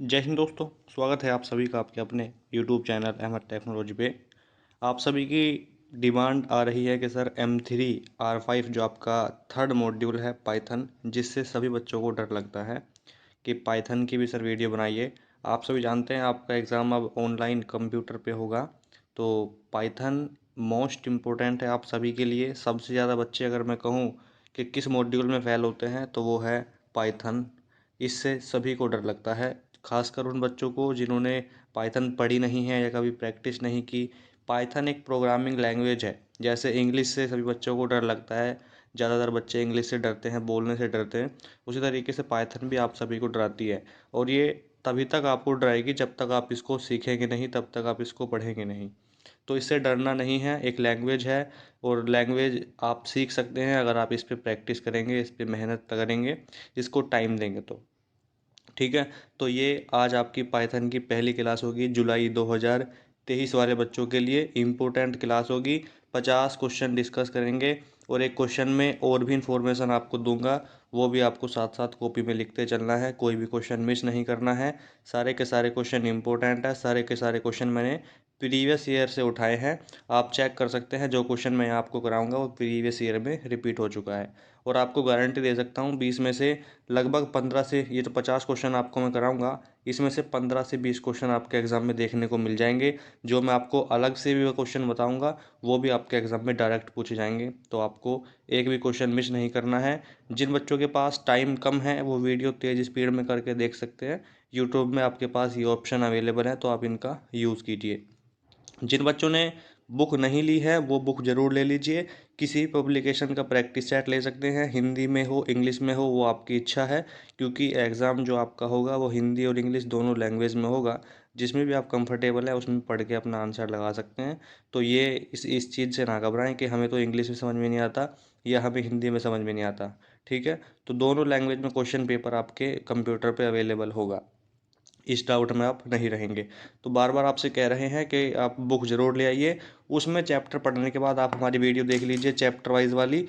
जय हिंद दोस्तों। स्वागत है आप सभी का आपके अपने YouTube चैनल अहमद टेक्नोलॉजी पे। आप सभी की डिमांड आ रही है कि सर M3R5 जो आपका थर्ड मॉड्यूल है पाइथन, जिससे सभी बच्चों को डर लगता है कि पाइथन की भी सर वीडियो बनाइए। आप सभी जानते हैं आपका एग्ज़ाम अब ऑनलाइन कंप्यूटर पे होगा, तो पाइथन मोस्ट इम्पोर्टेंट है आप सभी के लिए। सबसे ज़्यादा बच्चे अगर मैं कहूँ कि किस मॉड्यूल में फ़ेल होते हैं तो वो है पाइथन। इससे सभी को डर लगता है, खासकर उन बच्चों को जिन्होंने पाइथन पढ़ी नहीं है या कभी प्रैक्टिस नहीं की। पाइथन एक प्रोग्रामिंग लैंग्वेज है। जैसे इंग्लिश से सभी बच्चों को डर लगता है, ज़्यादातर बच्चे इंग्लिश से डरते हैं, बोलने से डरते हैं, उसी तरीके से पाइथन भी आप सभी को डराती है। और ये तभी तक आपको डराएगी जब तक आप इसको सीखेंगे नहीं, तब तक आप इसको पढ़ेंगे नहीं। तो इससे डरना नहीं है, एक लैंग्वेज है और लैंग्वेज आप सीख सकते हैं अगर आप इस पर प्रैक्टिस करेंगे, इस पर मेहनत करेंगे, इसको टाइम देंगे तो। ठीक है, तो ये आज आपकी पाइथन की पहली क्लास होगी जुलाई 2023 वाले बच्चों के लिए। इम्पोर्टेंट क्लास होगी। 50 क्वेश्चन डिस्कस करेंगे और एक क्वेश्चन में और भी इंफॉर्मेशन आपको दूंगा, वो भी आपको साथ साथ कॉपी में लिखते चलना है, कोई भी क्वेश्चन मिस नहीं करना है। सारे के सारे क्वेश्चन इंपॉर्टेंट है, सारे के सारे क्वेश्चन मैंने प्रीवियस ईयर से उठाए हैं। आप चेक कर सकते हैं, जो क्वेश्चन मैं आपको कराऊंगा वो प्रीवियस ईयर में रिपीट हो चुका है। और आपको गारंटी दे सकता हूँ 20 में से लगभग 15 से, ये तो 50 क्वेश्चन आपको मैं कराऊंगा, इसमें से 15 से 20 क्वेश्चन आपके एग्जाम में देखने को मिल जाएंगे। जो मैं आपको अलग से भी क्वेश्चन बताऊंगा वो भी आपके एग्जाम में डायरेक्ट पूछे जाएंगे, तो आपको एक भी क्वेश्चन मिस नहीं करना है। जिन बच्चों के पास टाइम कम है वो वीडियो तेज़ स्पीड में करके देख सकते हैं। यूट्यूब में आपके पास ये ऑप्शन अवेलेबल है, तो आप इनका यूज़ कीजिए। जिन बच्चों ने बुक नहीं ली है वो बुक ज़रूर ले लीजिए। किसी पब्लिकेशन का प्रैक्टिस सेट ले सकते हैं, हिंदी में हो इंग्लिश में हो वो आपकी इच्छा है, क्योंकि एग्ज़ाम जो आपका होगा वो हिंदी और इंग्लिश दोनों लैंग्वेज में होगा। जिसमें भी आप कंफर्टेबल है उसमें पढ़ के अपना आंसर लगा सकते हैं। तो ये इस चीज़ से ना घबराएं कि हमें तो इंग्लिश में समझ में नहीं आता या हमें हिंदी में समझ में नहीं आता। ठीक है, तो दोनों लैंग्वेज में क्वेश्चन पेपर आपके कंप्यूटर पे अवेलेबल होगा, इस डाउट में आप नहीं रहेंगे। तो बार बार आपसे कह रहे हैं कि आप बुक ज़रूर ले आइए। उसमें चैप्टर पढ़ने के बाद आप हमारी वीडियो देख लीजिए चैप्टर वाइज वाली।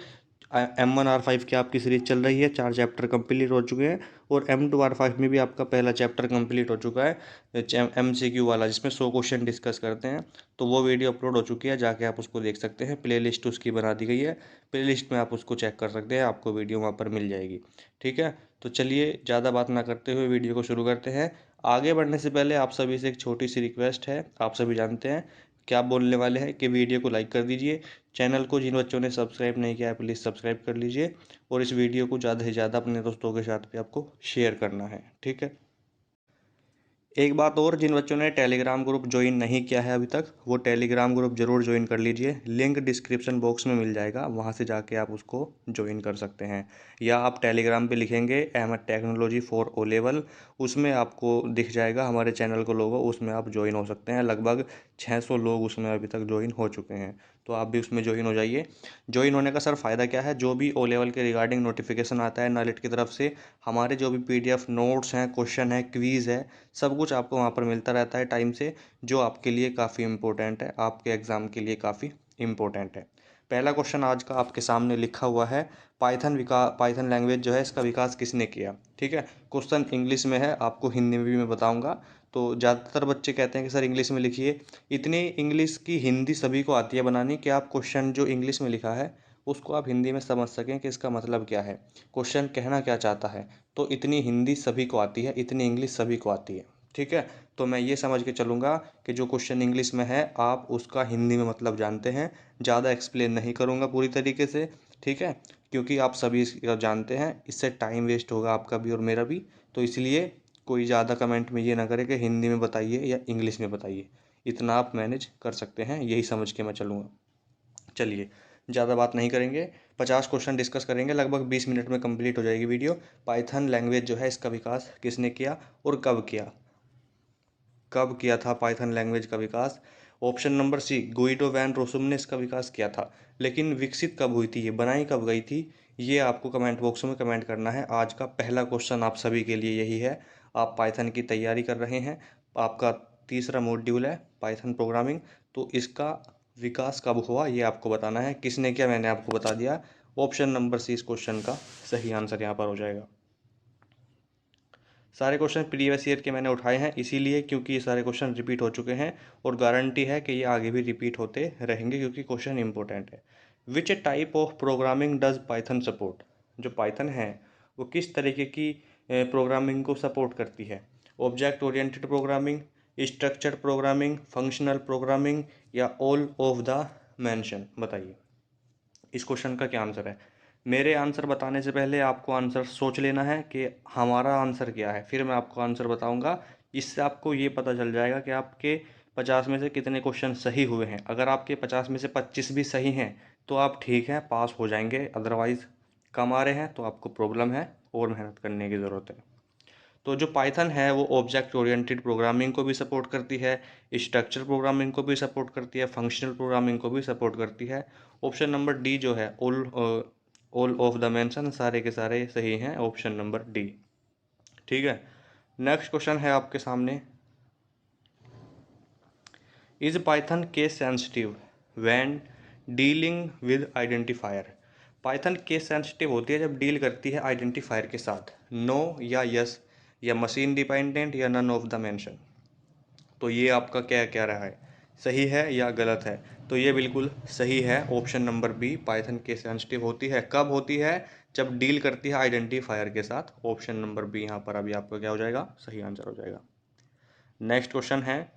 M1R5 की आपकी सीरीज चल रही है, 4 चैप्टर कंप्लीट हो चुके हैं और M2R5 में भी आपका पहला चैप्टर कंप्लीट हो चुका है, MCQ वाला, जिसमें 100 क्वेश्चन डिस्कस करते हैं। तो वो वीडियो अपलोड हो चुकी है, जाके आप उसको देख सकते हैं। प्ले लिस्ट उसकी बना दी गई है, प्ले लिस्ट में आप उसको चेक कर सकते हैं, आपको वीडियो वहाँ पर मिल जाएगी। ठीक है, तो चलिए ज़्यादा बात ना करते हुए वीडियो को शुरू करते हैं। आगे बढ़ने से पहले आप सभी से एक छोटी सी रिक्वेस्ट है। आप सभी जानते हैं क्या बोलने वाले हैं कि वीडियो को लाइक कर दीजिए। चैनल को जिन बच्चों ने सब्सक्राइब नहीं किया है प्लीज़ सब्सक्राइब कर लीजिए, और इस वीडियो को ज़्यादा से ज़्यादा अपने दोस्तों के साथ भी आपको शेयर करना है। ठीक है, एक बात और, जिन बच्चों ने टेलीग्राम ग्रुप ज्वाइन नहीं किया है अभी तक वो टेलीग्राम ग्रुप ज़रूर ज्वाइन कर लीजिए। लिंक डिस्क्रिप्शन बॉक्स में मिल जाएगा, वहाँ से जाके आप उसको ज्वाइन कर सकते हैं। या आप टेलीग्राम पे लिखेंगे Ahmed technology for O level, उसमें आपको दिख जाएगा हमारे चैनल को लोगो, उसमें आप ज्वाइन हो सकते हैं। लगभग 600 लोग उसमें अभी तक ज्वाइन हो चुके हैं, तो आप भी उसमें ज्वाइन हो जाइए। ज्वाइन होने का सर फ़ायदा क्या है, जो भी ओ लेवल के रिगार्डिंग नोटिफिकेशन आता है नालिट की तरफ से, हमारे जो भी PDF नोट्स हैं, क्वेश्चन है, क्वीज़ है, सब कुछ आपको वहाँ पर मिलता रहता है टाइम से, जो आपके लिए काफ़ी इम्पोर्टेंट है, आपके एग्ज़ाम के लिए काफ़ी इम्पोर्टेंट है। पहला क्वेश्चन आज का आपके सामने लिखा हुआ है, पाइथन लैंग्वेज जो है इसका विकास किसने किया। ठीक है, क्वेश्चन इंग्लिश में है, आपको हिंदी में भी मैं बताऊंगा। तो ज़्यादातर बच्चे कहते हैं कि सर इंग्लिश में लिखिए। इतनी इंग्लिश की हिंदी सभी को आती है बनानी कि आप क्वेश्चन जो इंग्लिश में लिखा है उसको आप हिंदी में समझ सकें कि इसका मतलब क्या है, क्वेश्चन कहना क्या चाहता है। तो इतनी हिंदी सभी को आती है, इतनी इंग्लिश सभी को आती है। ठीक है, तो मैं ये समझ के चलूँगा कि जो क्वेश्चन इंग्लिश में है आप उसका हिंदी में मतलब जानते हैं। ज़्यादा एक्सप्लेन नहीं करूँगा पूरी तरीके से, ठीक है, क्योंकि आप सभी इसका जानते हैं, इससे टाइम वेस्ट होगा आपका भी और मेरा भी। तो इसलिए कोई ज़्यादा कमेंट में ये ना करे कि हिंदी में बताइए या इंग्लिश में बताइए, इतना आप मैनेज कर सकते हैं, यही समझ के मैं चलूँगा। चलिए, ज़्यादा बात नहीं करेंगे, 50 क्वेश्चन डिस्कस करेंगे, लगभग 20 मिनट में कंप्लीट हो जाएगी वीडियो। पाइथन लैंग्वेज जो है इसका विकास किसने किया और कब किया, कब किया था पाइथन लैंग्वेज का विकास। Option number C, Guido van Rossum ने इसका विकास किया था। लेकिन विकसित कब हुई थी, ये बनाई कब गई थी, ये आपको कमेंट बॉक्स में कमेंट करना है। आज का पहला क्वेश्चन आप सभी के लिए यही है। आप पाइथन की तैयारी कर रहे हैं, आपका तीसरा मॉड्यूल है पाइथन प्रोग्रामिंग, तो इसका विकास कब हुआ ये आपको बताना है। किसने किया मैंने आपको बता दिया। ऑप्शन नंबर सी इस क्वेश्चन का सही आंसर यहाँ पर हो जाएगा। सारे क्वेश्चन प्रीवियस ईयर के मैंने उठाए हैं इसीलिए क्योंकि ये सारे क्वेश्चन रिपीट हो चुके हैं और गारंटी है कि ये आगे भी रिपीट होते रहेंगे क्योंकि क्वेश्चन इंपॉर्टेंट है। Which type of programming does Python support? जो पाइथन है वो किस तरीके की प्रोग्रामिंग को सपोर्ट करती है? Object oriented programming, structured programming, functional programming या ऑल ऑफ द मेंशन? बताइए इस क्वेश्चन का क्या आंसर है। मेरे आंसर बताने से पहले आपको आंसर सोच लेना है कि हमारा आंसर क्या है, फिर मैं आपको आंसर बताऊंगा। इससे आपको ये पता चल जाएगा कि आपके 50 में से कितने क्वेश्चन सही हुए हैं। अगर आपके 50 में से 25 भी सही हैं तो आप ठीक हैं, पास हो जाएंगे। अदरवाइज़ कम आ रहे हैं तो आपको प्रॉब्लम है और मेहनत करने की ज़रूरत है। तो जो पाइथन है वो ऑब्जेक्ट ओरिएंटेड प्रोग्रामिंग को भी सपोर्ट करती है, स्ट्रक्चर प्रोग्रामिंग को भी सपोर्ट करती है, फंक्शनल प्रोग्रामिंग को भी सपोर्ट करती है। ऑप्शन नंबर डी जो है ऑल ऑफ द मेंशन, सारे के सारे सही हैं, ऑप्शन नंबर डी। ठीक है, नेक्स्ट क्वेश्चन है आपके सामने। Is Python case sensitive when dealing with identifier? Python case sensitive होती है जब डील करती है आइडेंटिफायर के साथ। नो या यस या मशीन डिपेंडेंट या नन ऑफ द मेंशन? तो ये आपका क्या क्या रहा है, सही है या गलत है? तो ये बिल्कुल सही है, option number B Python case sensitive होती है। कब होती है? जब डील करती है आइडेंटिफायर के साथ। ऑप्शन नंबर बी यहाँ पर अभी आपका क्या हो जाएगा, सही आंसर हो जाएगा। नेक्स्ट क्वेश्चन है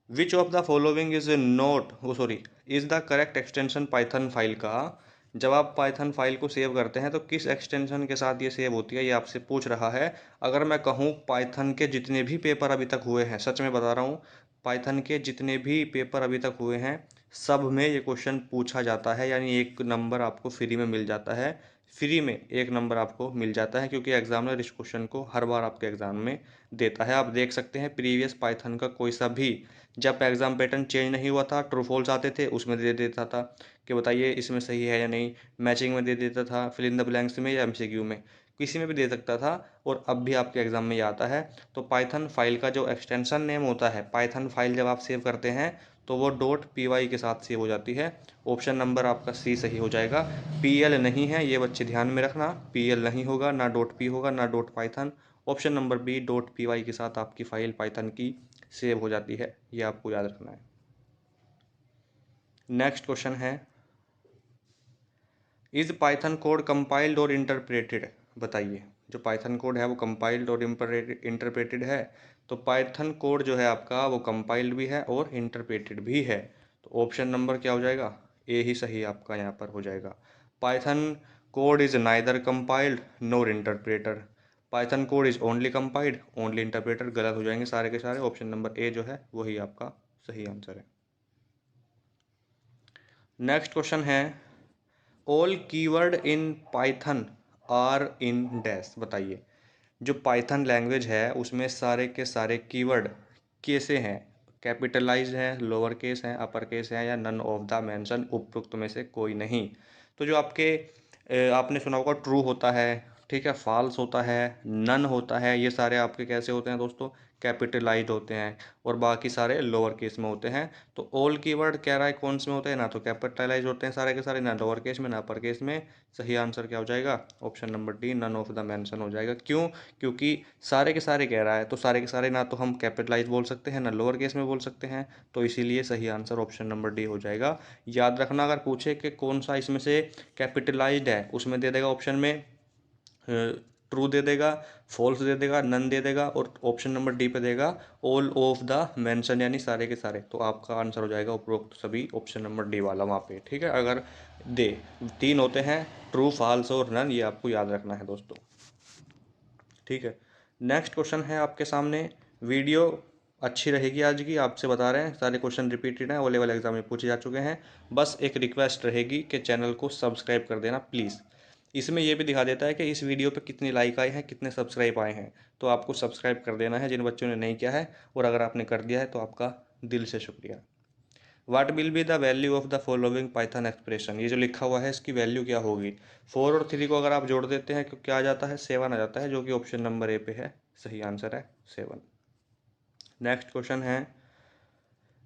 which of the following is not sorry is the correct extension Python file का? जब आप पाइथन फाइल को सेव करते हैं तो किस एक्सटेंशन के साथ ये सेव होती है, ये आपसे पूछ रहा है। अगर मैं कहूँ पाइथन के जितने भी पेपर अभी तक हुए हैं, सच में बता रहा हूँ, पाइथन के जितने भी पेपर अभी तक हुए हैं सब में ये क्वेश्चन पूछा जाता है, यानी एक नंबर आपको फ्री में मिल जाता है। फ्री में एक नंबर आपको मिल जाता है क्योंकि एग्जामिनर इस क्वेश्चन को हर बार आपके एग्जाम में देता है। आप देख सकते हैं प्रीवियस पाइथन का कोई सा भी जब एग्जाम पैटर्न चेंज नहीं हुआ था, ट्रू फॉल्स आते थे उसमें दे देता था कि बताइए इसमें सही है या नहीं। मैचिंग में दे देता था, फिल इन द ब्लैंक्स में या एमसीक्यू में, किसी में भी दे सकता था। और अब भी आपके एग्जाम में ये आता है। तो पाइथन फाइल का जो एक्सटेंशन नेम होता है, पाइथन फाइल जब आप सेव करते हैं तो वो .py के साथ सेव हो जाती है। ऑप्शन नंबर आपका सी सही हो जाएगा। pl नहीं है, ये बच्चे ध्यान में रखना, pl नहीं होगा, ना .p होगा ना .python। Option number B .py के साथ आपकी फाइल पाइथन की सेव हो जाती है, ये आपको याद रखना है। नेक्स्ट क्वेश्चन है इज पाइथन कोड कंपाइल्ड और इंटरप्रेटेड? बताइए जो पाइथन कोड है वो कंपाइल्ड और इंटरप्रेटेड है। तो पाइथन कोड जो है आपका वो कंपाइल्ड भी है और इंटरप्रेटेड भी है। तो ऑप्शन नंबर क्या हो जाएगा, ए ही सही आपका यहाँ पर हो जाएगा। Python code is neither compiled NOR interpreter. Python code is only compiled only interpreter, गलत हो जाएंगे सारे के सारे। ऑप्शन नंबर ए जो है वही आपका सही आंसर है। नेक्स्ट क्वेश्चन है all keyword in Python are in dash? बताइए जो पाइथन लैंग्वेज है उसमें सारे के सारे कीवर्ड कैसे हैं? कैपिटलाइज हैं, लोअर केस हैं, अपर केस हैं या नन ऑफ द मेंशन, उपरोक्त में से कोई नहीं। तो जो आपके आपने सुना होगा ट्रू होता है, ठीक है, फॉल्स होता है, नन होता है, ये सारे आपके कैसे होते हैं दोस्तों, कैपिटलाइज्ड होते हैं। और बाकी सारे लोअर केस में होते हैं। तो ऑल कीवर्ड कह रहा है कौन से में होते हैं, ना तो कैपिटलाइज होते हैं सारे के सारे, ना लोअर केस में ना अपर केस में। सही आंसर क्या हो जाएगा, option number D none of the mention हो जाएगा। क्यों? क्योंकि सारे के सारे कह रहा है तो सारे के सारे ना तो हम कैपिटलाइज बोल सकते हैं ना लोअर केस में बोल सकते हैं, तो इसीलिए सही आंसर ऑप्शन नंबर डी हो जाएगा। याद रखना अगर पूछे कि कौन सा इसमें से कैपिटलाइज्ड है उसमें दे देगा ऑप्शन में ट्रू दे देगा, फॉल्स दे देगा, नन दे देगा, और ऑप्शन नंबर डी पे देगा ऑल ऑफ द मेंशन यानी सारे के सारे। तो आपका आंसर हो जाएगा उपरोक्त सभी, ऑप्शन नंबर डी वाला वहाँ पे। ठीक है, अगर दे तीन होते हैं ट्रू, फॉल्स और नन, ये आपको याद रखना है दोस्तों। ठीक है, नेक्स्ट क्वेश्चन है आपके सामने। वीडियो अच्छी रहेगी आज की, आपसे बता रहे हैं, सारे क्वेश्चन रिपीटेड हैं, ओ लेवल एग्जाम में पूछे जा चुके हैं। बस एक रिक्वेस्ट रहेगी कि चैनल को सब्सक्राइब कर देना प्लीज़। इसमें यह भी दिखा देता है कि इस वीडियो पे कितने लाइक आए हैं, कितने सब्सक्राइब आए हैं। तो आपको सब्सक्राइब कर देना है जिन बच्चों ने नहीं किया है, और अगर आपने कर दिया है तो आपका दिल से शुक्रिया। What will be the value of the following Python expression? ये जो लिखा हुआ है इसकी वैल्यू क्या होगी? 4 और 3 को अगर आप जोड़ देते हैं तो क्या आ जाता है, 7 आ जाता है, जो कि ऑप्शन नंबर ए पे है, सही आंसर है 7। नेक्स्ट क्वेश्चन है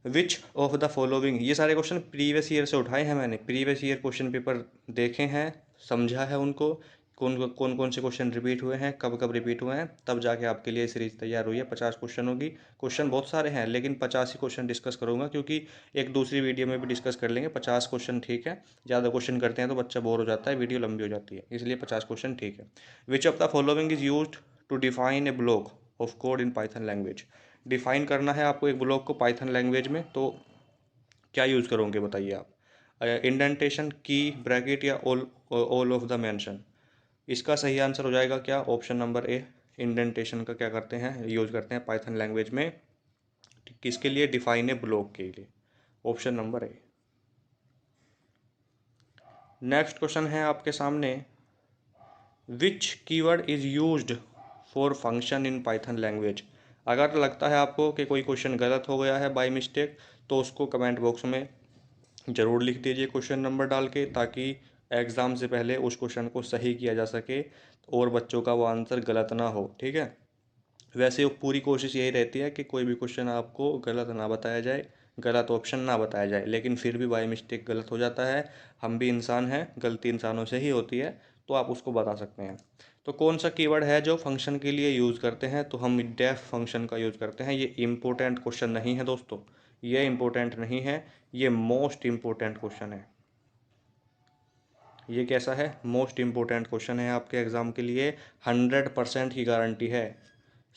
विच ऑफ द फॉलोइंग? ये सारे क्वेश्चन प्रीवियस ईयर से उठाए हैं मैंने, प्रीवियस ईयर क्वेश्चन पेपर देखे हैं, समझा है उनको। कौन कौन से क्वेश्चन रिपीट हुए हैं, कब कब रिपीट हुए हैं, तब जाके आपके लिए सीरीज तैयार हुई है। 50 क्वेश्चन होगी। क्वेश्चन बहुत सारे हैं लेकिन 50 ही क्वेश्चन डिस्कस करूंगा, क्योंकि एक दूसरी वीडियो में भी डिस्कस कर लेंगे। 50 क्वेश्चन ठीक है, ज़्यादा क्वेश्चन करते हैं तो बच्चा बोर हो जाता है, वीडियो लंबी हो जाती है, इसलिए 50 क्वेश्चन ठीक है। Which of the following is use to define a block of code in Python language. Define करना है आपको एक ब्लॉक को पाइथन लैंग्वेज में, तो क्या यूज़ करोगे बताइए आप। इंडेंटेशन, की, ब्रैकेट या ऑल ऑफ द मेंशन। इसका सही आंसर हो जाएगा क्या, ऑप्शन नंबर ए। इंडेंटेशन का क्या करते हैं, यूज़ करते हैं पाइथन लैंग्वेज में, किसके लिए, डिफाइन ए ब्लॉक के लिए, option number A. Next question है आपके सामने, which keyword is used for function in Python language. अगर लगता है आपको कि कोई क्वेश्चन गलत हो गया है बाय मिस्टेक, तो उसको कमेंट बॉक्स में ज़रूर लिख दीजिए क्वेश्चन नंबर डाल के, ताकि एग्ज़ाम से पहले उस क्वेश्चन को सही किया जा सके और बच्चों का वो आंसर गलत ना हो, ठीक है। वैसे पूरी कोशिश यही रहती है कि कोई भी क्वेश्चन आपको गलत ना बताया जाए, गलत ऑप्शन ना बताया जाए, लेकिन फिर भी बाय मिस्टेक गलत हो जाता है। हम भी इंसान हैं, गलती इंसानों से ही होती है, तो आप उसको बता सकते हैं। तो कौन सा कीवर्ड है जो फंक्शन के लिए यूज़ करते हैं, तो हम डेफ फंक्शन का यूज़ करते हैं। ये इम्पोर्टेंट क्वेश्चन नहीं है दोस्तों, ये इम्पोर्टेंट नहीं है, ये मोस्ट इम्पोर्टेंट क्वेश्चन है। ये कैसा है, मोस्ट इम्पोर्टेंट क्वेश्चन है आपके एग्ज़ाम के लिए। 100% की गारंटी है,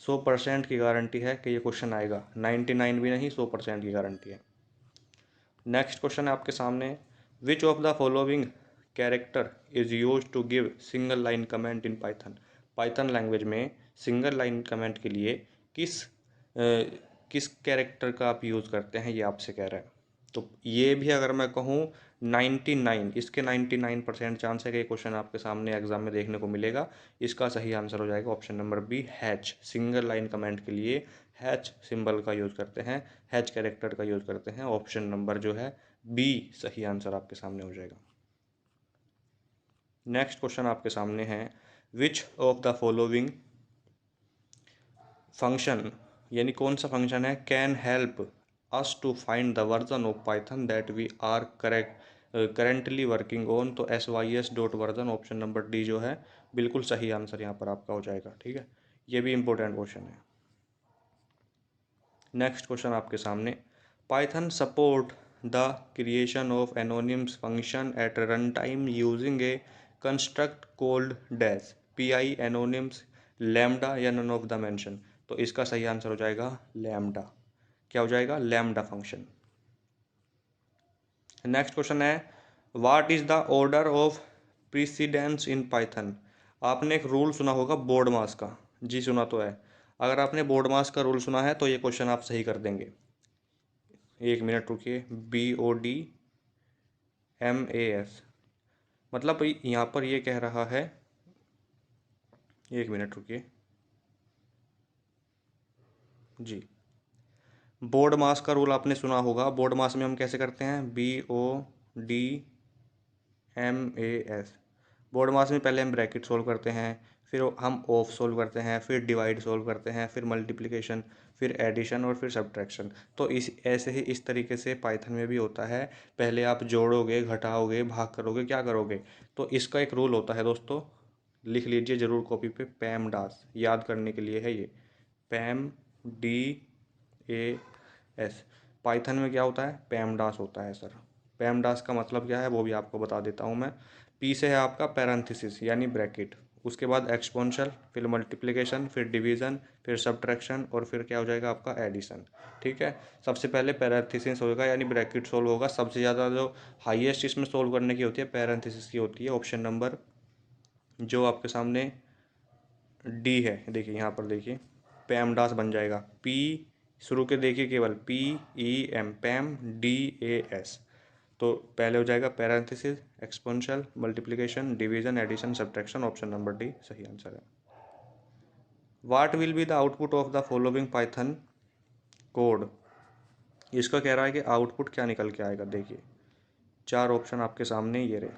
100% की गारंटी है कि ये क्वेश्चन आएगा। 99 भी नहीं, 100% की गारंटी है। नेक्स्ट क्वेश्चन है आपके सामने, which of the following character is use to give single line comment in Python. Python language में सिंगल लाइन कमेंट के लिए किस कैरेक्टर का आप यूज़ करते हैं, ये आपसे कह रहा है। तो ये भी अगर मैं कहूँ 99, इसके 99% चांस है कि ये क्वेश्चन आपके सामने एग्जाम में देखने को मिलेगा। इसका सही आंसर हो जाएगा option number B, hash. Single line comment के लिए हैच सिंबल का यूज़ करते हैं, हैच कैरेक्टर का यूज़ करते हैं। ऑप्शन नंबर जो है बी सही आंसर आपके सामने हो जाएगा। नेक्स्ट क्वेश्चन आपके सामने है, which of the following function, यानी कौन सा फंक्शन है, can help us to find the version of Python that we are currently working on. तो sys dot version, option number D जो है बिल्कुल सही आंसर यहाँ पर आपका हो जाएगा, ठीक है। ये भी इंपॉर्टेंट क्वेश्चन है। नेक्स्ट क्वेश्चन आपके सामने, Python support the creation of anonymous function at run time using A construct cold dash, PI anonymous, lambda या नन ऑफ द मेंशन। तो इसका सही आंसर हो जाएगा लैम्डा। क्या हो जाएगा, लैम्डा फंक्शन। नेक्स्ट क्वेश्चन है, what is the order of precedence in Python. आपने एक रूल सुना होगा बोर्ड मास का, जी सुना तो है। अगर आपने बोर्ड मास का रूल सुना है तो ये क्वेश्चन आप सही कर देंगे। एक मिनट रुकिए, BODMAS, मतलब यहाँ पर ये कह रहा है, एक मिनट रुकिए जी, बोर्ड मास का रूल आपने सुना होगा। बोर्ड मास में हम कैसे करते हैं, BODMAS। बोर्ड मास में पहले हम ब्रैकेट सोल्व करते हैं, फिर हम ऑफ सोल्व करते हैं, फिर डिवाइड सोल्व करते हैं, फिर मल्टीप्लिकेशन, फिर एडिशन और फिर सब्ट्रैक्शन। तो इस ऐसे ही इस तरीके से पाइथन में भी होता है। पहले आप जोड़ोगे, घटाओगे, भाग करोगे, क्या करोगे। तो इसका एक रूल होता है दोस्तों, लिख लीजिए ज़रूर कॉपी पे, पैमडास, याद करने के लिए है ये, PAMDAS। पाइथन में क्या होता है, पैमडास होता है सर। पैमडास का मतलब क्या है वो भी आपको बता देता हूँ मैं। पी से है आपका पैरेंथेसिस यानी ब्रैकेट, उसके बाद एक्सपोनेंशियल, फिर मल्टीप्लिकेशन, फिर डिवीज़न, फिर सब्ट्रैक्शन और फिर क्या हो जाएगा आपका एडिशन, ठीक है। सबसे पहले पैरेंथेसिस होगा यानी ब्रैकेट सोल्व होगा। सबसे ज़्यादा जो हाईएस्ट इसमें सोल्व करने की होती है पैरेंथेसिस की होती है। ऑप्शन नंबर जो आपके सामने डी है, देखिए यहाँ पर देखिए, पैमडास बन जाएगा, पी शुरू के देखिए केवल PEM, PAMDAS। तो पहले हो जाएगा parenthesis, exponential, multiplication, division, addition, subtraction. Option number D सही आंसर है। What will be the output of the following Python code. इसका कह रहा है कि आउटपुट क्या निकल के आएगा। देखिए 4 ऑप्शन आपके सामने ये रहे।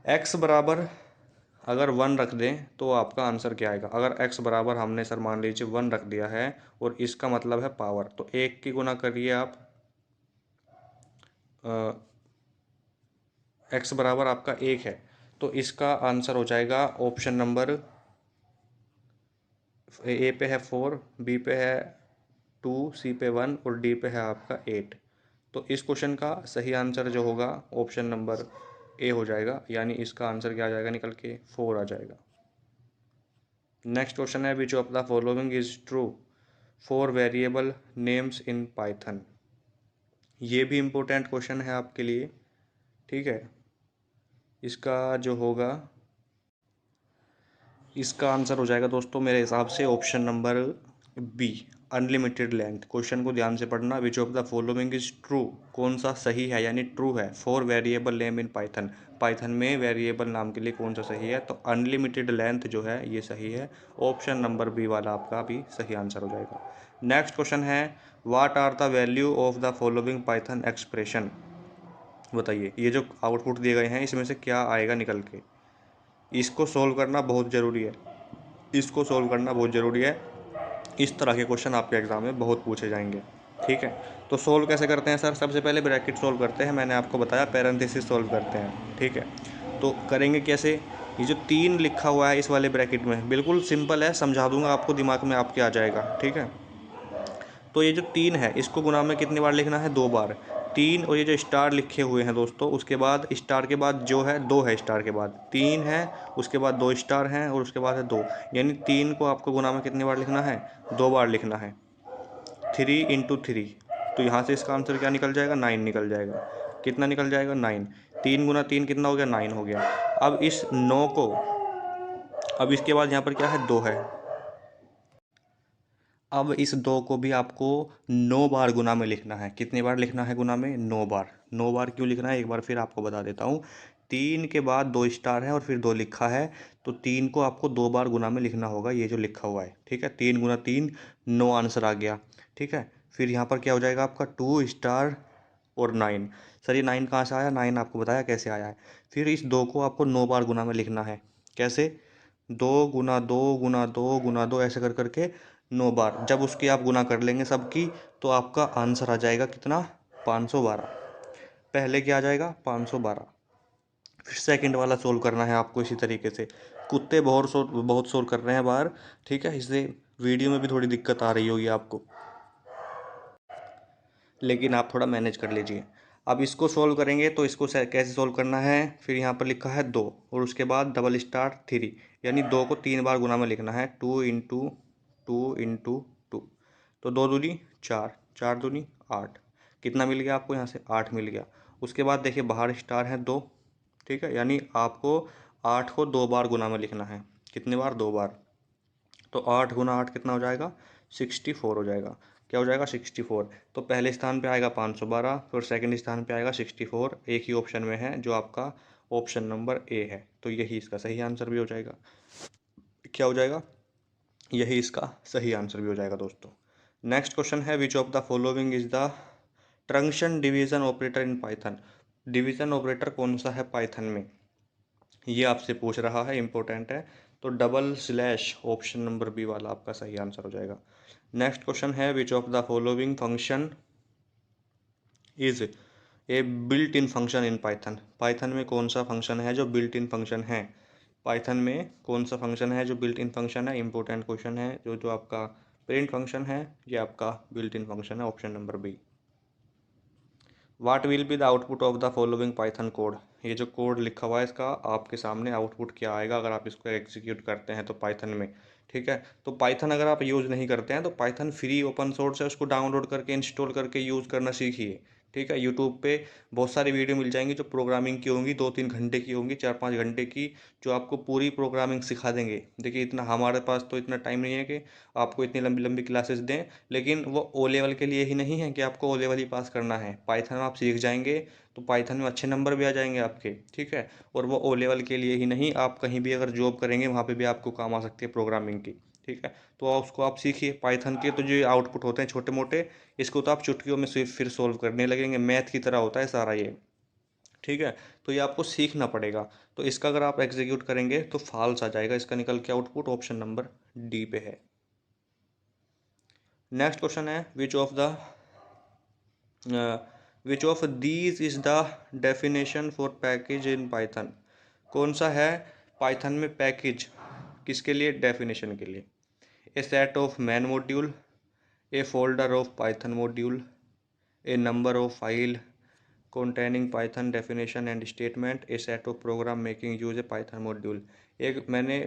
एक्स बराबर अगर 1 रख दें तो आपका आंसर क्या आएगा। अगर x बराबर हमने सर मान लीजिए 1 रख दिया है और इसका मतलब है पावर, तो 1 की गुना करिए आप, x बराबर आपका 1 है तो इसका आंसर हो जाएगा ऑप्शन नंबर ए पे है 4, बी पे है 2, सी पे 1 और डी पे है आपका 8। तो इस क्वेश्चन का सही आंसर जो होगा ऑप्शन नंबर ए हो जाएगा, यानी इसका आंसर क्या आ जाएगा निकल के 4 आ जाएगा। नेक्स्ट क्वेश्चन है which of the following is true for variable names in Python. ये भी इम्पोर्टेंट क्वेश्चन है आपके लिए, ठीक है। इसका जो होगा, इसका आंसर हो जाएगा दोस्तों मेरे हिसाब से option number B, unlimited length. Question को ध्यान से पढ़ना। Which of the following is true, कौन सा सही है यानी ट्रू है for variable name in Python. Python में वेरिएबल नाम के लिए कौन सा सही है, तो अनलिमिटेड लेंथ जो है ये सही है। ऑप्शन नंबर बी वाला आपका भी सही आंसर हो जाएगा। नेक्स्ट क्वेश्चन है what are the value of the following Python expression. बताइए ये जो आउटपुट दिए गए हैं इसमें से क्या आएगा निकल के। इसको सोल्व करना बहुत ज़रूरी है, इसको सोल्व करना बहुत ज़रूरी है। इस तरह के क्वेश्चन आपके एग्जाम में बहुत पूछे जाएंगे, ठीक है। तो सोल्व कैसे करते हैं सर, सबसे पहले ब्रैकेट सोल्व करते हैं, मैंने आपको बताया पैरेंथेसिस सोल्व करते हैं, ठीक है। तो करेंगे कैसे, ये जो 3 लिखा हुआ है इस वाले ब्रैकेट में, बिल्कुल सिंपल है, समझा दूंगा आपको, दिमाग में आपके आ जाएगा, ठीक है। तो ये जो 3 है इसको गुणा में कितनी बार लिखना है, 2 बार। 3 और ये जो स्टार लिखे हुए हैं दोस्तों, उसके बाद स्टार के बाद जो है 2 है, स्टार के बाद 3 है, उसके बाद 2 स्टार हैं और उसके बाद है 2, यानी 3 को आपको गुणा में कितनी बार लिखना है, 2 बार लिखना है। 3 इंटू 3, तो यहाँ से इसका आंसर क्या निकल जाएगा, 9 निकल जाएगा। कितना निकल जाएगा, 9। 3 गुना 3 कितना हो गया, 9 हो गया। अब इस 9 को, अब इसके बाद यहाँ पर क्या है, 2 है। अब इस 2 को भी आपको 9 बार गुना में लिखना है। कितनी बार लिखना है गुना में, 9 बार। 9 बार क्यों लिखना है एक बार फिर आपको बता देता हूँ। 3 के बाद 2 स्टार है और फिर 2 लिखा है, तो 3 को आपको 2 बार गुना में लिखना होगा, ये जो लिखा हुआ है, ठीक है। 3 गुना 3 9 आंसर आ गया, ठीक है। फिर यहाँ पर क्या हो जाएगा आपका 2 स्टार और 9। सर ये 9 कहाँ से आया, 9 आपको बताया कैसे आया है। फिर इस 2 को आपको 9 बार गुना में लिखना है, कैसे, 2 गुना 2 गुना 2 गुना 2 ऐसे कर करके 9 बार। जब उसकी आप गुना कर लेंगे सबकी, तो आपका आंसर आ जाएगा कितना, 512। पहले क्या आ जाएगा, 512। फिर सेकंड वाला सोल्व करना है आपको इसी तरीके से। कुत्ते बहुत शोर कर रहे हैं बाहर, ठीक है, इससे वीडियो में भी थोड़ी दिक्कत आ रही होगी आपको, लेकिन आप थोड़ा मैनेज कर लीजिए। अब इसको सोल्व करेंगे तो इसको कैसे सोल्व करना है, फिर यहाँ पर लिखा है 2 और उसके बाद डबल स्टार 3, यानी 2 को 3 बार गुना में लिखना है, 2 इंटू 2 इंटू 2, तो 2 दूनी 4, 4 दूनी 8। कितना मिल गया आपको यहाँ से, 8 मिल गया। उसके बाद देखिए बाहर स्टार है 2, ठीक है, यानी आपको 8 को 2 बार गुना में लिखना है। कितनी बार, 2 बार। तो 8 गुना 8 कितना हो जाएगा, 64 हो जाएगा। क्या हो जाएगा, 64। तो पहले स्थान पे आएगा 512, फिर सेकंड स्थान पे आएगा 64। एक ही ऑप्शन में है जो आपका ऑप्शन नंबर ए है, तो यही इसका सही आंसर भी हो जाएगा। क्या हो जाएगा, यही इसका सही आंसर भी हो जाएगा दोस्तों। नेक्स्ट क्वेश्चन है which of the following is the truncation division operator in Python. Division operator कौन सा है पाइथन में, ये आपसे पूछ रहा है, इंपॉर्टेंट है। तो double slash, option number B वाला आपका सही आंसर हो जाएगा। नेक्स्ट क्वेश्चन है which of the following function is a built in function in Python. Python में कौन सा फंक्शन है जो बिल्ट इन फंक्शन है, पाइथन में कौन सा फंक्शन है जो बिल्ट इन फंक्शन है, इंपॉर्टेंट क्वेश्चन है। जो जो आपका प्रिंट फंक्शन है ये आपका बिल्ट इन फंक्शन है, option number B. What will be the output of the following Python code. ये जो कोड लिखा हुआ है इसका आपके सामने आउटपुट क्या आएगा अगर आप इसको एग्जीक्यूट करते हैं तो पाइथन में, ठीक है। तो पाइथन अगर आप यूज़ नहीं करते हैं तो पाइथन फ्री ओपन सोर्स है, उसको डाउनलोड करके इंस्टॉल करके यूज़ करना सीखिए, ठीक है। यूट्यूब पे बहुत सारी वीडियो मिल जाएंगी जो प्रोग्रामिंग की होंगी, 2-3 घंटे की होंगी, 4-5 घंटे की, जो आपको पूरी प्रोग्रामिंग सिखा देंगे। देखिए इतना हमारे पास तो इतना टाइम नहीं है कि आपको इतनी लंबी लंबी क्लासेस दें, लेकिन वो ओ लेवल के लिए ही नहीं है कि आपको ओ लेवल ही पास करना है। पाइथन आप सीख जाएंगे तो पाइथन में अच्छे नंबर भी आ जाएंगे आपके, ठीक है। और वो ओ लेवल के लिए ही नहीं, आप कहीं भी अगर जॉब करेंगे वहाँ पे भी आपको काम आ सकती है प्रोग्रामिंग की, ठीक है। तो उसको आप सीखिए। पाइथन के तो जो आउटपुट होते हैं छोटे मोटे, इसको तो आप चुटकियों में से फिर सोल्व करने लगेंगे, मैथ की तरह होता है सारा ये, ठीक है। तो ये आपको सीखना पड़ेगा। तो इसका अगर आप एग्जीक्यूट करेंगे तो फॉल्स आ जाएगा, इसका निकल के आउटपुट ऑप्शन नंबर डी पे है। नेक्स्ट क्वेश्चन है which of these is the definition for package in Python. कौन सा है पाइथन में पैकेज, किसके लिए, डेफिनेशन के लिए। A set of main module, a folder of Python module, a number of file containing Python definition and statement, a set of program making use a Python module। एक मैंने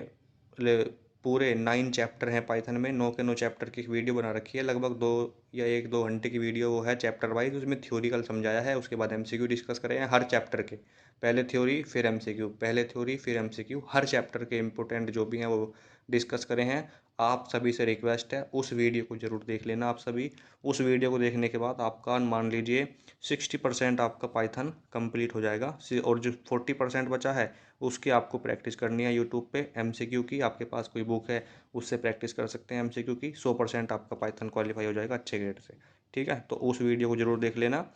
पूरे 9 chapter हैं Python में, 9 के 9 chapter की video बना रखी है, लगभग 2 या 1-2 घंटे की वीडियो वो है चैप्टर वाइज। उसमें थ्योरिकल समझाया है, उसके बाद एमसीक्यू डिस्कस करे हैं हर चैप्टर के, पहले थ्योरी फिर एमसीक्यू, पहले थ्योरी फिर एमसीक्यू, हर चैप्टर के इंपॉर्टेंट जो भी हैं वो डिस्कस करे हैं। आप सभी से रिक्वेस्ट है उस वीडियो को ज़रूर देख लेना। आप सभी उस वीडियो को देखने के बाद आपका मान लीजिए 60% आपका पाइथन कंप्लीट हो जाएगा, और जो 40% बचा है उसकी आपको प्रैक्टिस करनी है यूट्यूब पे एमसीक्यू की। आपके पास कोई बुक है उससे प्रैक्टिस कर सकते हैं एमसीक्यू की। 100% आपका पाइथन क्वालिफाई हो जाएगा अच्छे ग्रेड से। ठीक है, तो उस वीडियो को ज़रूर देख लेना।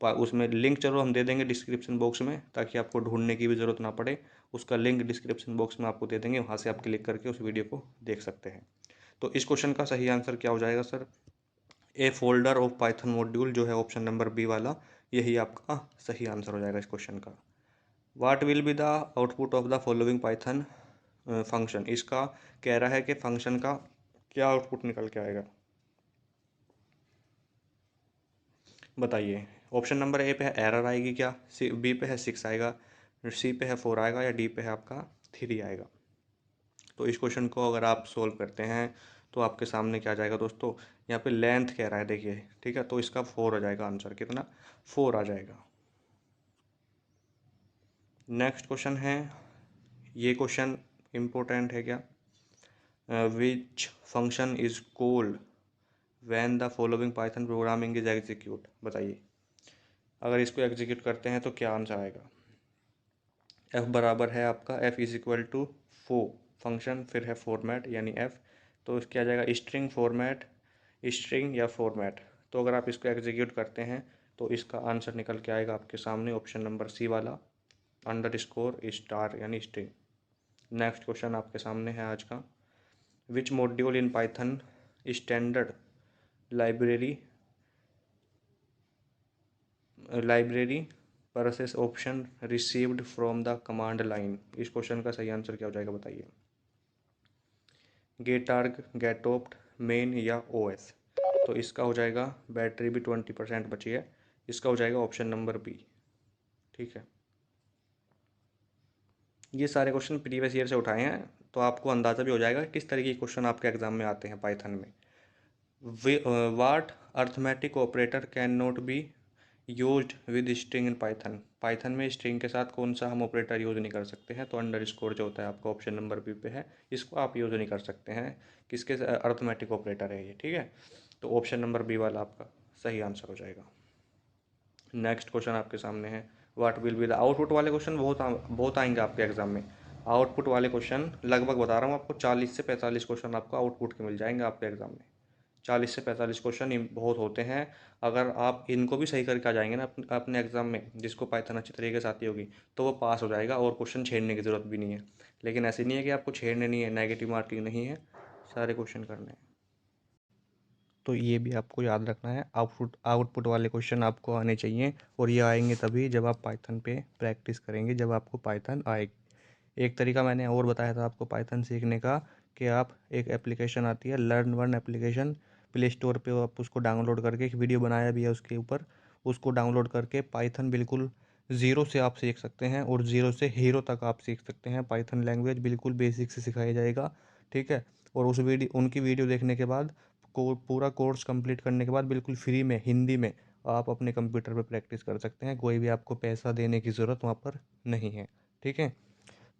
उसमें लिंक चलो हम दे देंगे डिस्क्रिप्शन बॉक्स में, ताकि आपको ढूंढने की भी ज़रूरत ना पड़े। उसका लिंक डिस्क्रिप्शन बॉक्स में आपको दे देंगे, वहाँ से आप क्लिक करके उस वीडियो को देख सकते हैं। तो इस क्वेश्चन का सही आंसर क्या हो जाएगा sir, A folder of Python module जो है ऑप्शन नंबर बी वाला, यही आपका सही आंसर हो जाएगा इस क्वेश्चन का। What will be the output of the following Python function, इसका कह रहा है कि फंक्शन का क्या आउटपुट निकल के आएगा, बताइए। ऑप्शन नंबर ए पे है एरर आएगी क्या, बी पे है 6 आएगा, सी पे है 4 आएगा, या डी पे है आपका 3 आएगा। तो इस क्वेश्चन को अगर आप सोल्व करते हैं तो आपके सामने क्या आ जाएगा दोस्तों, यहाँ पे लेंथ कह रहा है देखिए, ठीक है, तो इसका 4 आ जाएगा आंसर, कितना, 4 आ जाएगा। नेक्स्ट क्वेश्चन है, ये क्वेश्चन इम्पोर्टेंट है क्या, which function is called when the following Python programming is execute, बताइए। अगर इसको एग्जीक्यूट करते हैं तो क्या आंसर आएगा। एफ बराबर है आपका, एफ इज इक्वल टू फो फंक्शन, फिर है फॉर्मेट यानी एफ, तो क्या आ जाएगा स्ट्रिंग फॉर्मेट, स्ट्रिंग या फॉर्मेट। तो अगर आप इसको एग्जीक्यूट करते हैं तो इसका आंसर निकल के आएगा आपके सामने ऑप्शन नंबर सी वाला, अंडरस्कोर स्टार यानी स्ट्रिंग। नेक्स्ट क्वेश्चन आपके सामने है आज का, which module in Python standard library process option received from the command line. इस क्वेश्चन का सही आंसर क्या हो जाएगा, बताइए। गेटार्ग, गेटोप्ट, मेन या ओएस। तो इसका हो जाएगा, बैटरी भी 20% बची है, इसका हो जाएगा ऑप्शन नंबर बी। ठीक है, ये सारे क्वेश्चन प्रीवियस ईयर से उठाए हैं, तो आपको अंदाज़ा भी हो जाएगा किस तरीके के क्वेश्चन आपके एग्जाम में आते हैं पाइथन में। What arithmetic operator can not be used with string in Python, Python में स्ट्रिंग के साथ कौन सा हम ऑपरेटर यूज़ नहीं कर सकते हैं, तो अंडरस्कोर जो होता है आपका ऑप्शन नंबर बी पे है, इसको आप यूज़ नहीं कर सकते हैं, किसके अर्थमेटिक ऑपरेटर है ये। ठीक है, तो ऑप्शन नंबर बी वाला आपका सही आंसर हो जाएगा। नेक्स्ट क्वेश्चन आपके सामने है, what will be the output वाले क्वेश्चन बहुत आएंगे आपके एग्जाम में। आउटपुट वाले क्वेश्चन लगभग बता रहा हूँ आपको 40 से 45 क्वेश्चन आपको आउटपुट के मिल जाएंगे आपके एग्जाम में। 40 से 45 क्वेश्चन बहुत होते हैं। अगर आप इनको भी सही करके आ जाएंगे ना अपने एग्जाम में, जिसको पाइथन अच्छी तरीके से आती होगी, तो वो पास हो जाएगा और क्वेश्चन छेड़ने की ज़रूरत भी नहीं है। लेकिन ऐसे नहीं है कि आपको छेड़ने नहीं है, नेगेटिव मार्किंग नहीं है, सारे क्वेश्चन करने हैं। तो ये भी आपको याद रखना है, आउटपुट वाले क्वेश्चन आपको आने चाहिए, और ये आएंगे तभी जब आप पाइथन पे प्रैक्टिस करेंगे, जब आपको पाइथन आएगी। एक तरीका मैंने और बताया था आपको पाइथन सीखने का, कि आप एक एप्लीकेशन आती है learn one application, play store पे आप उसको डाउनलोड करके, एक वीडियो बनाया भी है उसके ऊपर, उसको डाउनलोड करके पाइथन बिल्कुल ज़ीरो से आप सीख सकते हैं, और ज़ीरो से हीरो तक आप सीख सकते हैं। पाइथन लैंग्वेज बिल्कुल बेसिक से सिखाया जाएगा। ठीक है, और उनकी वीडियो देखने के बाद, पूरा कोर्स कंप्लीट करने के बाद, बिल्कुल फ्री में हिंदी में आप अपने कंप्यूटर पर प्रैक्टिस कर सकते हैं। कोई भी आपको पैसा देने की ज़रूरत वहाँ पर नहीं है। ठीक है,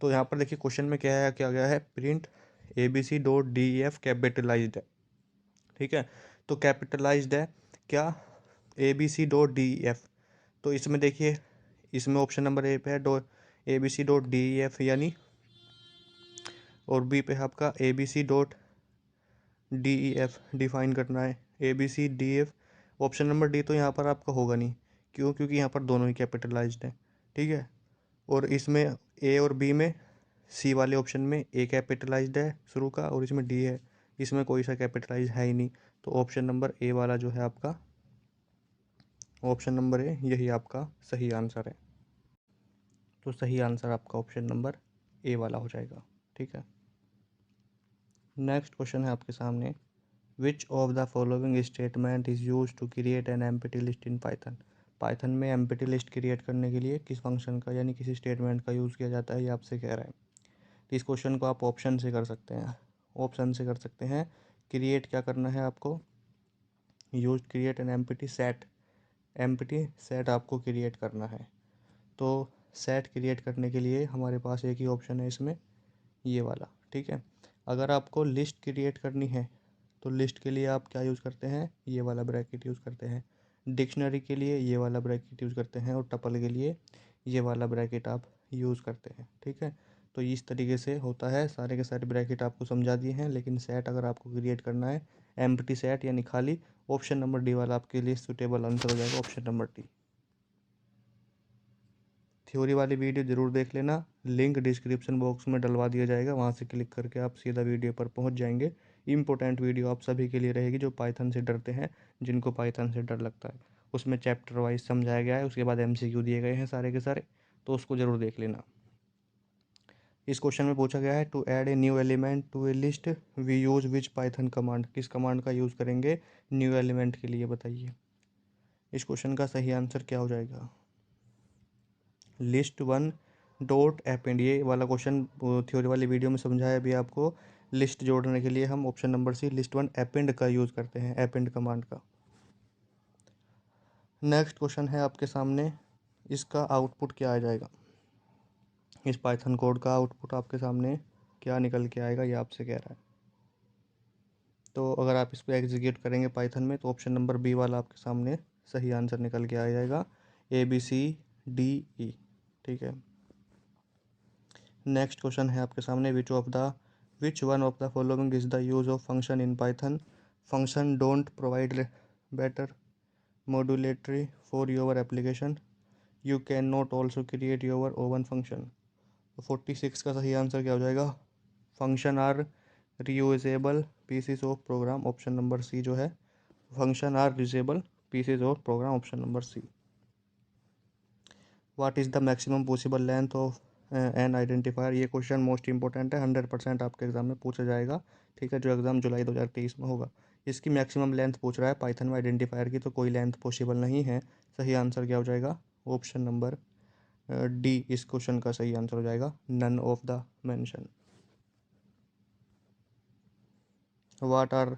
तो यहाँ पर देखिए क्वेश्चन में क्या गया है, प्रिंट ABC.DEF कैपिटलाइज्ड है। ठीक है, तो कैपिटलाइज्ड है क्या, ABC.DEF। तो इसमें देखिए, इसमें ऑप्शन नंबर ए पे है ABC.DEF यानी, और बी पे है आपका ABC.DEF डिफाइन करना है, ABCDF। ऑप्शन नंबर डी तो यहाँ पर आपका होगा नहीं, क्यों, क्योंकि यहाँ पर दोनों ही कैपिटलाइज्ड हैं। ठीक है, और इसमें ए और बी में, सी वाले ऑप्शन में ए कैपिटलाइज्ड है शुरू का, और इसमें डी है, इसमें कोई सा कैपिटलाइज है ही नहीं। तो ऑप्शन नंबर ए वाला जो है आपका, ऑप्शन नंबर ए, यही आपका सही आंसर है। तो सही आंसर आपका ऑप्शन नंबर ए वाला हो जाएगा। ठीक है, नेक्स्ट क्वेश्चन है आपके सामने, which of the following statement is use to create an empty list in Python. Python में एम्प्टी लिस्ट क्रिएट करने के लिए किस फंक्शन का यानी किसी स्टेटमेंट का यूज़ किया जाता है, ये आपसे कह रहा है। तो इस क्वेश्चन को आप ऑप्शन से कर सकते हैं, क्रिएट क्या करना है आपको, use create an empty set आपको क्रिएट करना है। तो सेट क्रिएट करने के लिए हमारे पास एक ही ऑप्शन है इसमें, ये वाला। ठीक है, अगर आपको लिस्ट क्रिएट करनी है तो लिस्ट के लिए आप क्या यूज़ करते हैं, ये वाला ब्रैकेट यूज़ करते हैं। डिक्शनरी के लिए ये वाला ब्रैकेट यूज़ करते हैं, और टपल के लिए ये वाला ब्रैकेट आप यूज़ करते हैं। ठीक है, तो इस तरीके से होता है, सारे के सारे ब्रैकेट आपको समझा दिए हैं। लेकिन सेट अगर आपको क्रिएट करना है, एम्प्टी सेट यानी खाली, ऑप्शन नंबर डी वाला आपके लिए सूटेबल आंसर हो जाएगा, ऑप्शन नंबर डी। थ्योरी वाली वीडियो ज़रूर देख लेना, लिंक डिस्क्रिप्शन बॉक्स में डलवा दिया जाएगा, वहाँ से क्लिक करके आप सीधा वीडियो पर पहुँच जाएंगे। इंपॉर्टेंट वीडियो आप सभी के लिए रहेगी जो पाइथन से डरते हैं, जिनको पाइथन से डर लगता है। उसमें चैप्टर वाइज समझाया गया है, उसके बाद MCQ दिए गए हैं सारे के सारे, तो उसको ज़रूर देख लेना। इस क्वेश्चन में पूछा गया है, to add a new element to a list we use which Python command. किस कमांड का यूज़ करेंगे न्यू एलिमेंट के लिए, बताइए। इस क्वेश्चन का सही आंसर क्या हो जाएगा, लिस्ट वन डॉट अपेंड। ये वाला क्वेश्चन थ्योरी वाली वीडियो में समझाया भी आपको। लिस्ट जोड़ने के लिए हम option number C list one append का यूज़ करते हैं, अपेंड कमांड का। नेक्स्ट क्वेश्चन है आपके सामने, इसका आउटपुट क्या आ जाएगा, इस पाइथन कोड का आउटपुट आपके सामने क्या निकल के आएगा, ये आपसे कह रहा है। तो अगर आप इसको एग्जीक्यूट करेंगे पाइथन में, तो ऑप्शन नंबर बी वाला आपके सामने सही आंसर निकल के आ जाएगा, ABCDE। ठीक है, नेक्स्ट क्वेश्चन है आपके सामने, which one of the following is the use of function in Python. Function don't provide better modularity for your application, you can not also create your own function. तो 46 का सही answer क्या हो जाएगा, function are reusable pieces of program, option number C जो है, function are reusable pieces of program, option number C. What is the maximum possible length of an identifier. ये question most important है, 100% आपके exam में पूछा जाएगा। ठीक है, जो एग्ज़ाम जुलाई 2023 में होगा। इसकी मैक्सिमम लेंथ पूछ रहा है पाइथन में आइडेंटिफायर की, तो कोई लेंथ पॉसिबल नहीं है। सही आंसर क्या हो जाएगा, ऑप्शन नंबर डी इस क्वेश्चन का सही आंसर हो जाएगा, none of the mention. What are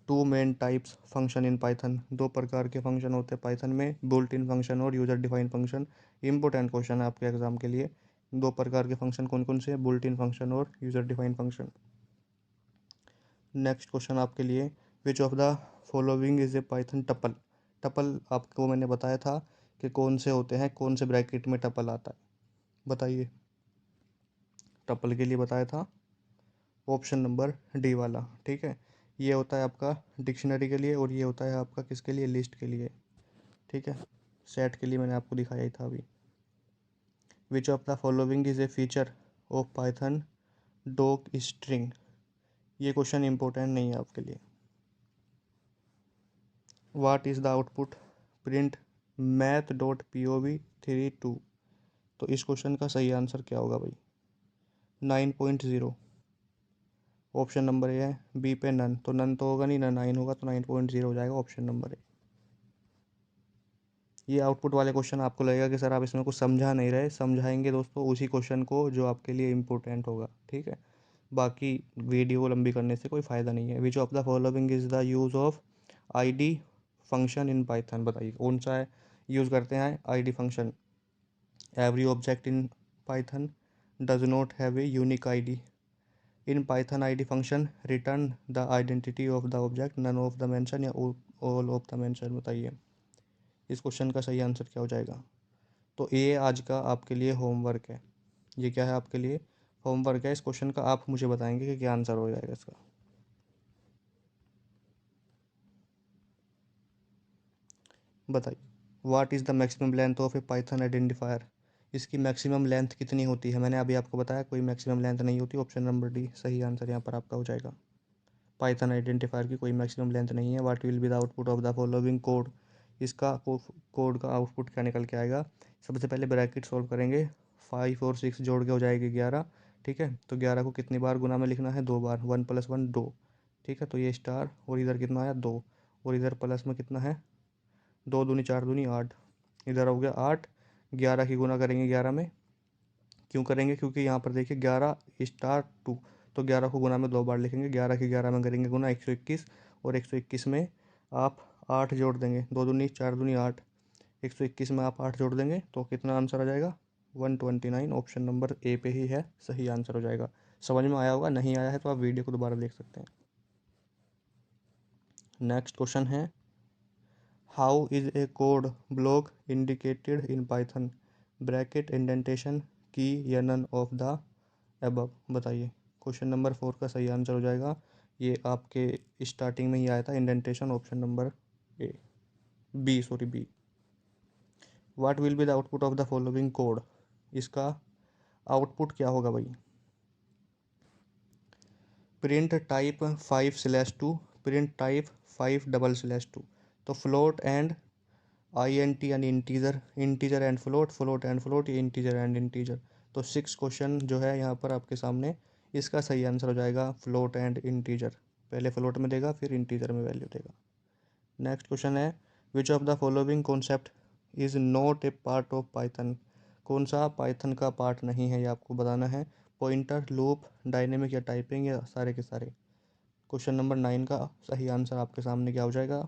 two main types function in Python. दो प्रकार के फंक्शन होते हैं पाइथन में, बुल्ट इन फंक्शन और user define function. Important question है आपके एग्जाम के लिए। दो प्रकार के फंक्शन कौन कौन से हैं, बुल्ट इन फंक्शन और user define function. Next question आपके लिए, विच of the following is A Python tuple. Tuple आपको मैंने बताया था कि कौन से होते हैं, कौन से ब्रैकेट में टपल आता है, बताइए। टपल के लिए बताया था ऑप्शन नंबर डी वाला। ठीक है, ये होता है आपका डिक्शनरी के लिए, और ये होता है आपका किसके लिए, लिस्ट के लिए। ठीक है, सेट के लिए मैंने आपको दिखाया ही था अभी। Which of the following is a feature of Python doc string. ये क्वेश्चन इंपॉर्टेंट नहीं है आपके लिए। What is the output print math.pov32। तो इस क्वेश्चन का सही आंसर क्या होगा भाई, 9.0, ऑप्शन नंबर ए है, बी पे नन, तो नन तो होगा नहीं ना, 9 होगा, तो 9.0 हो जाएगा, ऑप्शन नंबर ए। ये आउटपुट वाले क्वेश्चन आपको लगेगा कि सर आप इसमें कुछ समझा नहीं रहे, समझाएंगे दोस्तों उसी क्वेश्चन को जो आपके लिए इंपॉर्टेंट होगा। ठीक है, बाकी वीडियो को लंबी करने से कोई फ़ायदा नहीं है। Which of the following is the use of ID function in Python. बताइए कौन सा है यूज़ करते हैं ID function. Every object in Python does not have a unique ID। In Python ID function return the identity of the object, none of the mention या all of the mention. बताइए इस question का सही answer क्या हो जाएगा। तो ये आज का आपके लिए होमवर्क है। ये क्या है आपके लिए, होमवर्क है। इस क्वेश्चन का आप मुझे बताएंगे कि क्या आंसर हो जाएगा इसका। बताइए, what is the maximum length of A Python identifier. इसकी मैक्सिमम लेंथ कितनी होती है, मैंने अभी आपको बताया कोई मैक्सिमम लेंथ नहीं होती, ऑप्शन नंबर डी सही आंसर यहाँ पर आपका हो जाएगा। पाइथन आइडेंटिफायर की कोई मैक्सिमम लेंथ नहीं है। What will be the output of the following code. इसका कोड का आउटपुट क्या निकल के आएगा, सबसे पहले ब्रैकेट सॉल्व करेंगे। 5 और 6 जोड़ के हो जाएगी 11। ठीक है, तो 11 को कितनी बार गुना में लिखना है, 2 बार, 1 + 1 2। ठीक है, तो ये स्टार और इधर कितना आया 2, और इधर प्लस में कितना है 2 दूनी 4 दूनी 8, इधर हो गया 8। 11 की गुना करेंगे 11 में, क्यों करेंगे, क्योंकि यहाँ पर देखिए 11 स्टार 2, तो 11 को गुना में 2 बार लिखेंगे, 11 की 11 में करेंगे गुना 121, और 121 में आप 8 जोड़ देंगे, 2 दूनी 4 दूनी 8, 121 में आप 8 जोड़ देंगे तो कितना आंसर आ जाएगा 129। ऑप्शन नंबर ए पे ही है सही आंसर हो जाएगा। समझ में आया होगा, नहीं आया है तो आप वीडियो को दोबारा देख सकते हैं। नेक्स्ट क्वेश्चन है, how is a code block indicated in Python, bracket, indentation, की या नन ऑफ द अबव। बताइए। क्वेश्चन नंबर 4 का सही आंसर हो जाएगा, ये आपके स्टार्टिंग में ही आया था indentation, option number A, B, sorry B. What will be the output of the following code, इसका आउटपुट क्या होगा भाई, प्रिंट टाइप 5/2, प्रिंट टाइप 5/2। तो फ्लोट एंड INT यानी integer, integer and float, float and float, ये integer and integer. तो 6 question जो है यहाँ पर आपके सामने, इसका सही आंसर हो जाएगा फ्लोट एंड इंटीजर। पहले फ्लोट में देगा फिर इंटीजर में वैल्यू देगा। नेक्स्ट क्वेश्चन है, which of the following concept is not a part of Python. कौन सा पाइथन का पार्ट नहीं है, ये आपको बताना है। पॉइंटर, लूप, डायनेमिक या टाइपिंग, या सारे के सारे। क्वेश्चन नंबर 9 का सही आंसर आपके सामने क्या हो जाएगा,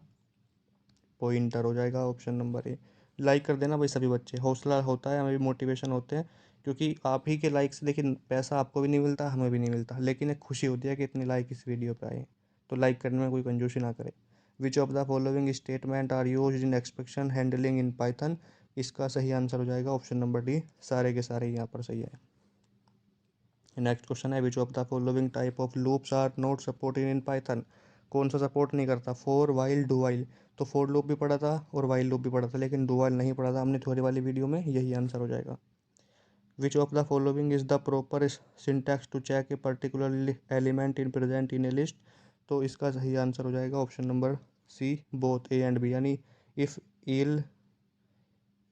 पॉइंटर हो जाएगा, ऑप्शन नंबर ए। लाइक कर देना भाई सभी बच्चे, हौसला होता है, हमें भी मोटिवेशन होते हैं, क्योंकि आप ही के लाइक से देखिए पैसा आपको भी नहीं मिलता, हमें भी नहीं मिलता, लेकिन एक खुशी होती है कि इतने लाइक इस वीडियो पे आए। तो लाइक करने में कोई कंजूसी ना करे। Which of the following statement are use in expression handling in Python, इसका सही आंसर हो जाएगा ऑप्शन नंबर डी, सारे के सारे यहाँ पर सही है। नेक्स्ट क्वेश्चन है, which of the following type of loops are not supported in Python. कौन सा सपोर्ट नहीं करता, फॉर, वाइल, डू वाइल। तो फॉर लूप भी पढ़ा था और वाइल लूप भी पढ़ा था, लेकिन डू वाइल नहीं पढ़ा था हमने थ्योरी वाली वीडियो में, यही आंसर हो जाएगा। Which of the following is the proper syntax to check a particular element in present in a list. तो इसका सही आंसर हो जाएगा option number C, both A and B, यानी इफ इल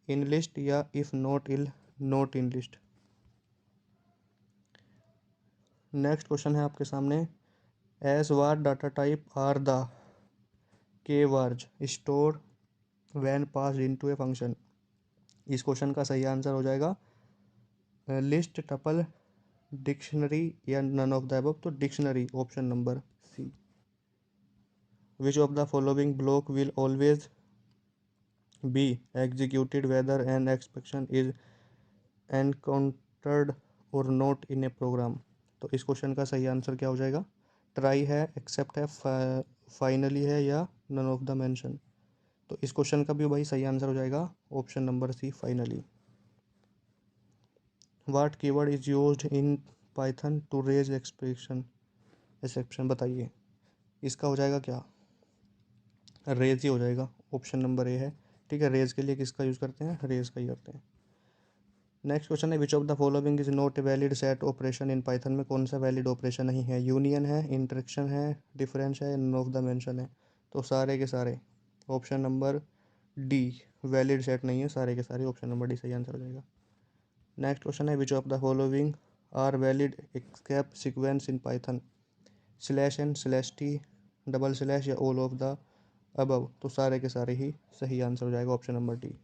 इन लिस्ट या if not el not in list. Next question है आपके सामने, as what data type are the kwargs store when pass into a function. इस question का सही answer हो जाएगा लिस्ट, टपल, डिक्शनरी या नन ऑफ द अबव। तो dictionary, option number C. Which of the following block will always be executed whether an expression is encountered और not in a program. तो इस question का सही answer क्या हो जाएगा, ट्राई है, एक्सेप्ट है, फाइनली है, या नन ऑफ द मेंशन। तो इस क्वेश्चन का भी भाई सही आंसर हो जाएगा option number C, finally. What keyword is used in Python to raise exception. बताइए, इसका हो जाएगा क्या, रेज ही हो जाएगा, ऑप्शन नंबर ए है। ठीक है, रेज के लिए किसका यूज़ करते हैं, रेज का ही करते हैं। नेक्स्ट क्वेश्चन है, which of the following is not a valid set operation in Python. में कौन सा वैलिड ऑपरेशन नहीं है, यूनियन है, इंटरेक्शन है, डिफरेंस है, नन ऑफ द मेंशन है। तो सारे के सारे, option number D, valid set नहीं है, सारे के सारे, ऑप्शन नंबर डी सही आंसर हो जाएगा। नेक्स्ट क्वेश्चन है, which of the following are valid escape sequence in Python, /n, /t, double slash, या ऑल ऑफ द अबव। तो सारे के सारे ही सही आंसर हो जाएगा option number D.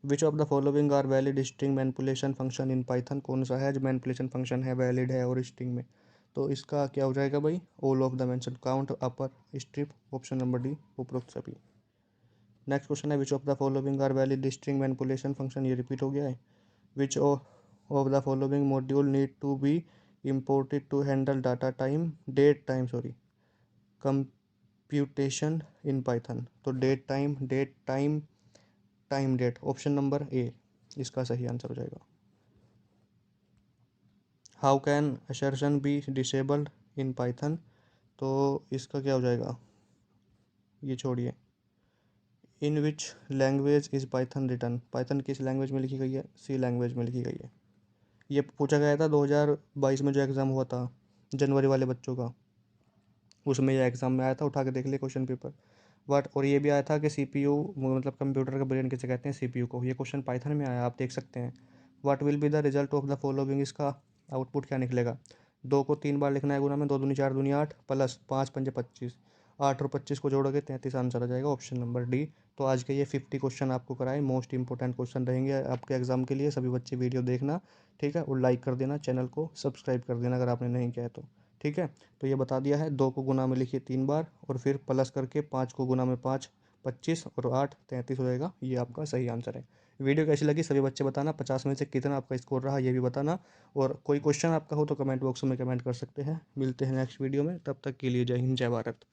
Which of the following are valid string manipulation function in Python. कौन सा है जो मैनिपुलेशन फंक्शन है, वैलिड है और स्ट्रिंग में। तो इसका क्या हो जाएगा भाई, all of the mention, count, upper, strip, option number D, उपरोक्त सभी। नेक्स्ट क्वेश्चन है, which of the following are valid string manipulation function, ये रिपीट हो गया है। Which of the following module need to be imported to handle data time, date time, sorry, computation in Python. तो date time, date time, time date, option number A इसका सही answer हो जाएगा। How can assertion B disabled in Python. तो इसका क्या हो जाएगा, ये छोड़िए। In which language is Python return. Python किस लैंग्वेज में लिखी गई है, सी लैंग्वेज में लिखी गई है। ये पूछा गया था 2022 में जो एग्ज़ाम हुआ था जनवरी वाले बच्चों का, उसमें यह एग्ज़ाम में आया था, उठा के देख लिए क्वेश्चन पेपर। बट और ये भी आया था कि CPU मतलब कंप्यूटर का ब्रेन किसे कहते हैं, CPU को। ये क्वेश्चन पाइथन में आया, आप देख सकते हैं। What will be the result of the following, इसका आउटपुट क्या निकलेगा। 2 को 3 बार लिखना है गुना में, 2 दूनी 4 दूनी 8 प्लस 5 पंजे 25, 8 और 25 को जोड़ोगे 33, आंसर आ जाएगा ऑप्शन नंबर डी। तो आज के ये 50 क्वेश्चन आपको कराए, मोस्ट इंपॉर्टेंट क्वेश्चन रहेंगे आपके एग्जाम के लिए। सभी बच्चे वीडियो देखना, ठीक है, और लाइक कर देना, चैनल को सब्सक्राइब कर देना अगर आपने नहीं किया है तो, ठीक है। तो ये बता दिया है, 2 को गुना में लिखिए 3 बार और फिर प्लस करके 5 को गुना में 5 25 और 8 33 हो जाएगा। ये आपका सही आंसर है। वीडियो कैसी लगी सभी बच्चे बताना, 50 में से कितना आपका स्कोर रहा ये भी बताना। और कोई क्वेश्चन आपका हो तो कमेंट बॉक्स में कमेंट कर सकते हैं। मिलते हैं नेक्स्ट वीडियो में, तब तक के लिए जय हिंद जय भारत।